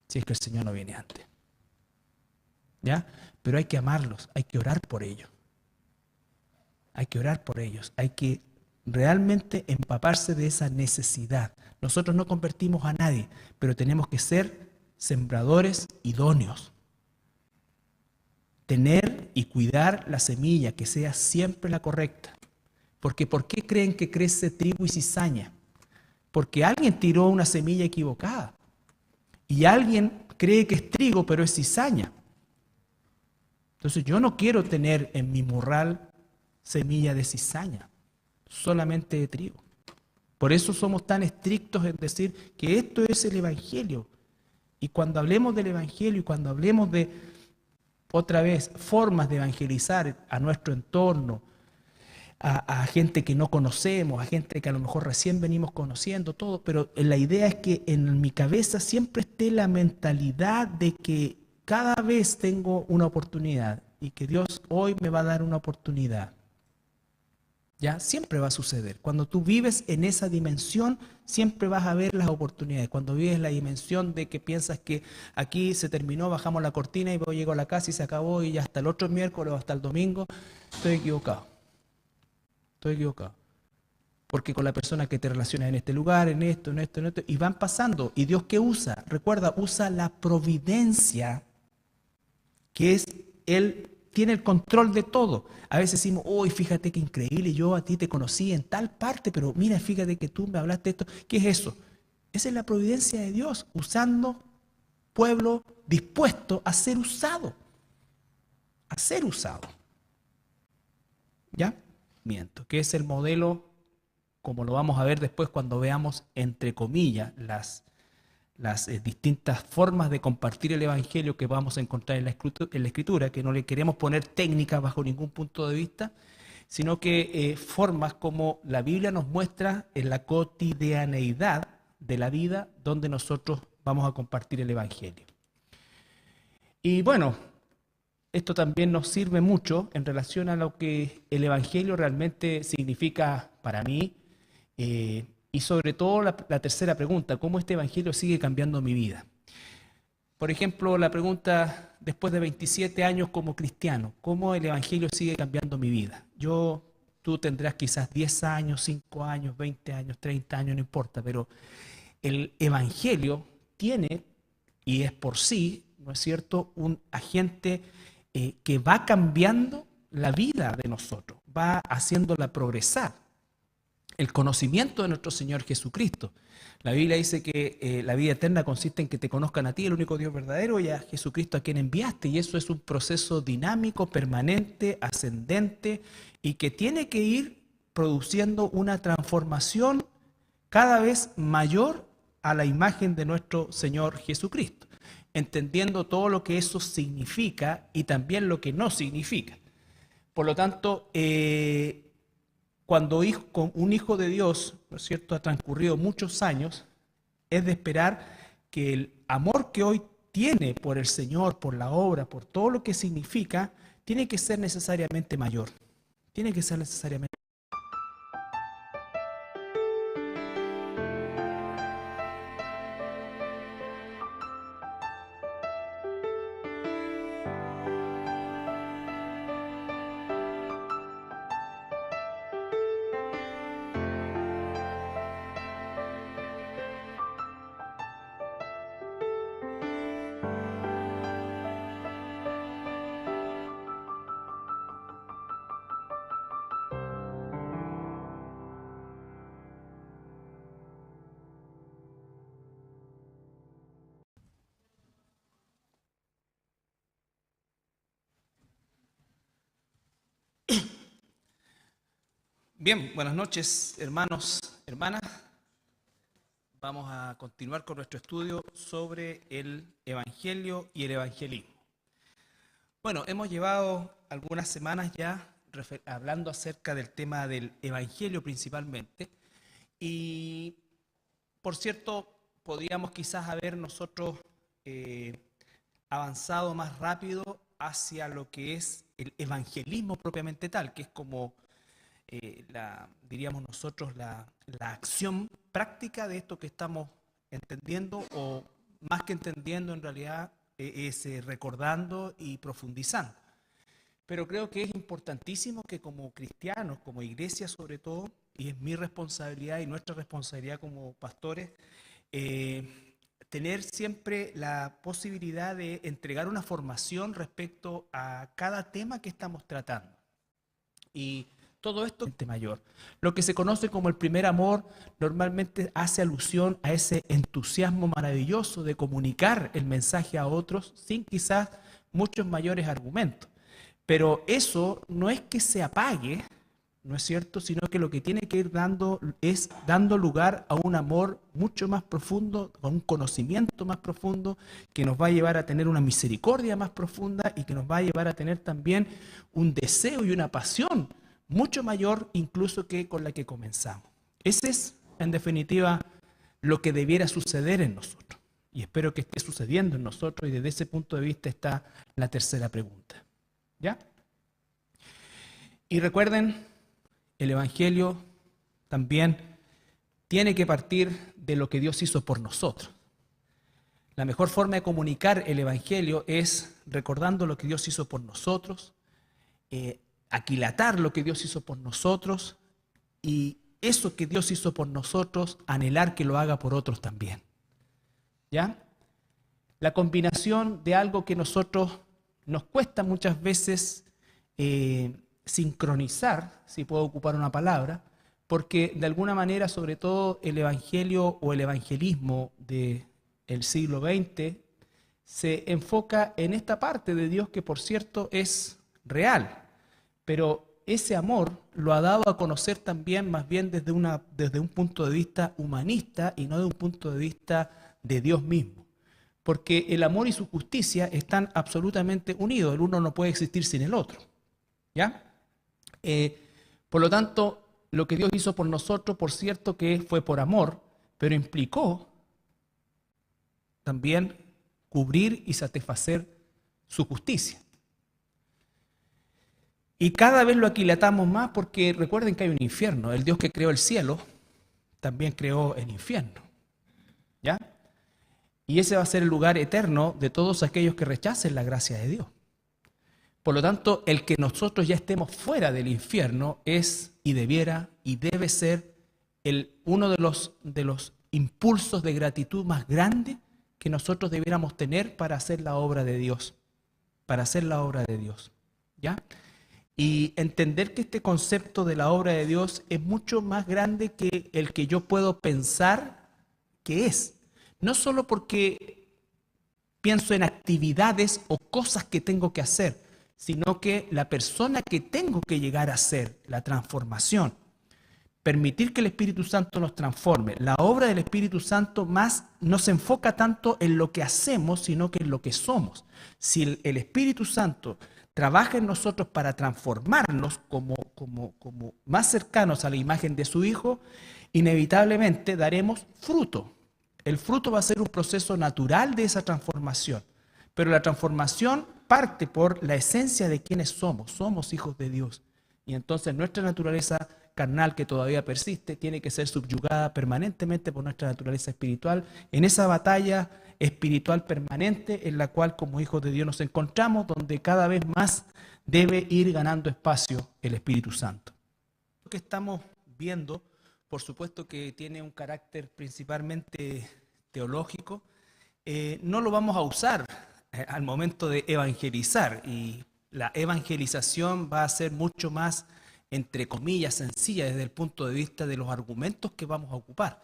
Si es que el Señor no viene antes. ¿Ya? Pero hay que amarlos, hay que orar por ellos. Hay que orar por ellos, hay que realmente empaparse de esa necesidad. Nosotros no convertimos a nadie, pero tenemos que ser sembradores idóneos. Tener y cuidar la semilla, que sea siempre la correcta. Porque ¿por qué creen que crece trigo y cizaña? Porque alguien tiró una semilla equivocada. Y alguien cree que es trigo, pero es cizaña. Entonces yo no quiero tener en mi morral semilla de cizaña, solamente de trigo. Por eso somos tan estrictos en decir que esto es el Evangelio. Y cuando hablemos del Evangelio y cuando hablemos de, otra vez, formas de evangelizar a nuestro entorno, a gente que no conocemos, a gente que a lo mejor recién venimos conociendo, todo, pero la idea es que en mi cabeza siempre esté la mentalidad de que cada vez tengo una oportunidad y que Dios hoy me va a dar una oportunidad. ¿Ya? Siempre va a suceder. Cuando tú vives en esa dimensión, siempre vas a ver las oportunidades. Cuando vives la dimensión de que piensas que aquí se terminó, bajamos la cortina y luego llego a la casa y se acabó y ya hasta el otro miércoles o hasta el domingo, estoy equivocado. Estoy equivocado. Porque con la persona que te relacionas en este lugar, en esto, y van pasando. ¿Y Dios qué usa? Recuerda, usa la providencia, que es Él tiene el control de todo. A veces decimos, uy, fíjate qué increíble, yo a ti te conocí en tal parte, pero mira, fíjate que tú me hablaste de esto. ¿Qué es eso? Esa es la providencia de Dios, usando pueblo dispuesto a ser usado. A ser usado. ¿Ya? Miento, que es el modelo, como lo vamos a ver después cuando veamos, entre comillas, las distintas formas de compartir el Evangelio que vamos a encontrar en la Escritura, que no le queremos poner técnicas bajo ningún punto de vista, sino que formas como la Biblia nos muestra en la cotidianeidad de la vida donde nosotros vamos a compartir el Evangelio. Y bueno, esto también nos sirve mucho en relación a lo que el Evangelio realmente significa para mí, y sobre todo la tercera pregunta, ¿cómo este Evangelio sigue cambiando mi vida? Por ejemplo, la pregunta después de 27 años como cristiano, ¿cómo el Evangelio sigue cambiando mi vida? Tú tendrás quizás 10 años, 5 años, 20 años, 30 años, no importa, pero el Evangelio tiene, y es por sí, ¿no es cierto?, un agente que va cambiando la vida de nosotros, va haciéndola progresar. El conocimiento de nuestro Señor Jesucristo. La Biblia dice que la vida eterna consiste en que te conozcan a ti, el único Dios verdadero, y a Jesucristo a quien enviaste. Y eso es un proceso dinámico, permanente, ascendente, y que tiene que ir produciendo una transformación cada vez mayor a la imagen de nuestro Señor Jesucristo, entendiendo todo lo que eso significa y también lo que no significa. Por lo tanto, cuando un hijo de Dios, ¿no es cierto?, ha transcurrido muchos años, es de esperar que el amor que hoy tiene por el Señor, por la obra, por todo lo que significa, tiene que ser necesariamente mayor. Tiene que ser necesariamente. Bien, buenas noches, hermanos, hermanas. Vamos a continuar con nuestro estudio sobre el Evangelio y el evangelismo. Bueno, hemos llevado algunas semanas ya hablando acerca del tema del Evangelio principalmente, y por cierto, podríamos quizás haber nosotros avanzado más rápido hacia lo que es el evangelismo propiamente tal, que es como diríamos nosotros, la acción práctica de esto que estamos entendiendo, o más que entendiendo en realidad es recordando y profundizando. Pero creo que es importantísimo que como cristianos, como iglesia sobre todo, y es mi responsabilidad y nuestra responsabilidad como pastores, tener siempre la posibilidad de entregar una formación respecto a cada tema que estamos tratando. Y todo esto es mayor. Lo que se conoce como el primer amor normalmente hace alusión a ese entusiasmo maravilloso de comunicar el mensaje a otros sin quizás muchos mayores argumentos. Pero eso no es que se apague, ¿no es cierto?, sino que lo que tiene que ir dando es dando lugar a un amor mucho más profundo, a un conocimiento más profundo, que nos va a llevar a tener una misericordia más profunda y que nos va a llevar a tener también un deseo y una pasión mucho mayor incluso que con la que comenzamos. Ese es, en definitiva, lo que debiera suceder en nosotros. Y espero que esté sucediendo en nosotros, y desde ese punto de vista está la tercera pregunta. ¿Ya? Y recuerden, el Evangelio también tiene que partir de lo que Dios hizo por nosotros. La mejor forma de comunicar el Evangelio es recordando lo que Dios hizo por nosotros, aquilatar lo que Dios hizo por nosotros, y eso que Dios hizo por nosotros, anhelar que lo haga por otros también. ¿Ya? La combinación de algo que nosotros nos cuesta muchas veces sincronizar, si puedo ocupar una palabra, porque de alguna manera, sobre todo el Evangelio o el evangelismo del siglo XX, se enfoca en esta parte de Dios que, por cierto, es real. Pero ese amor lo ha dado a conocer también más bien desde un punto de vista humanista y no de un punto de vista de Dios mismo. Porque el amor y su justicia están absolutamente unidos. El uno no puede existir sin el otro. ¿Ya? Por lo tanto, lo que Dios hizo por nosotros, por cierto que fue por amor, pero implicó también cubrir y satisfacer su justicia. Y cada vez lo aquilatamos más porque recuerden que hay un infierno. El Dios que creó el cielo también creó el infierno. ¿Ya? Y ese va a ser el lugar eterno de todos aquellos que rechacen la gracia de Dios. Por lo tanto, el que nosotros ya estemos fuera del infierno es y debiera y debe ser uno de los impulsos de gratitud más grandes que nosotros debiéramos tener para hacer la obra de Dios. Para hacer la obra de Dios. ¿Ya? Y entender que este concepto de la obra de Dios es mucho más grande que el que yo puedo pensar que es. No solo porque pienso en actividades o cosas que tengo que hacer, sino que la persona que tengo que llegar a ser, la transformación, permitir que el Espíritu Santo nos transforme. La obra del Espíritu Santo más no se enfoca tanto en lo que hacemos, sino que en lo que somos. Si el Espíritu Santo trabaja en nosotros para transformarnos como más cercanos a la imagen de su Hijo, inevitablemente daremos fruto. El fruto va a ser un proceso natural de esa transformación, pero la transformación parte por la esencia de quienes somos. Somos hijos de Dios. Y entonces nuestra naturaleza carnal, que todavía persiste, tiene que ser subyugada permanentemente por nuestra naturaleza espiritual, en esa batalla espiritual permanente en la cual como hijos de Dios nos encontramos, donde cada vez más debe ir ganando espacio el Espíritu Santo. Lo que estamos viendo, por supuesto que tiene un carácter principalmente teológico, no lo vamos a usar al momento de evangelizar, y la evangelización va a ser mucho más, entre comillas, sencilla desde el punto de vista de los argumentos que vamos a ocupar.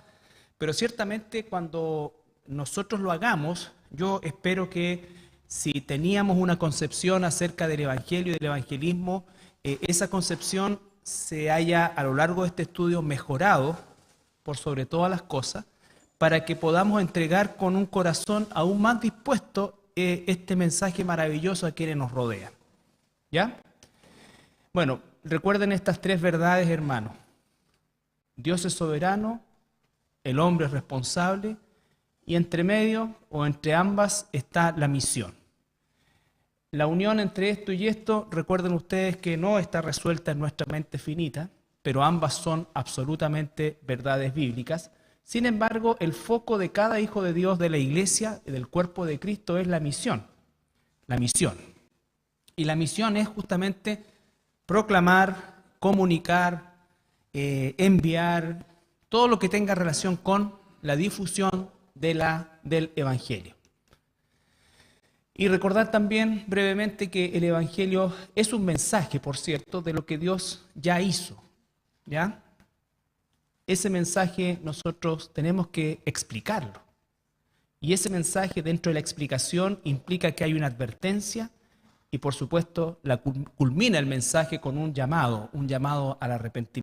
Pero ciertamente cuando nosotros lo hagamos, yo espero que si teníamos una concepción acerca del Evangelio y del evangelismo, esa concepción se haya a lo largo de este estudio mejorado por sobre todas las cosas, para que podamos entregar con un corazón aún más dispuesto este mensaje maravilloso a quienes nos rodean. ¿Ya? Bueno, recuerden estas tres verdades, hermanos. Dios es soberano, el hombre es responsable, y entre medio o entre ambas está la misión. La unión entre esto y esto, recuerden ustedes que no está resuelta en nuestra mente finita, pero ambas son absolutamente verdades bíblicas. Sin embargo, el foco de cada hijo de Dios, de la iglesia, del cuerpo de Cristo, es la misión. La misión. Y la misión es justamente proclamar, comunicar, enviar, todo lo que tenga relación con la difusión del Evangelio. Y recordar también brevemente que el Evangelio es un mensaje, por cierto, de lo que Dios ya hizo. ¿Ya? Ese mensaje nosotros tenemos que explicarlo. Y ese mensaje dentro de la explicación implica que hay una advertencia y por supuesto culmina el mensaje con un llamado al arrepentimiento.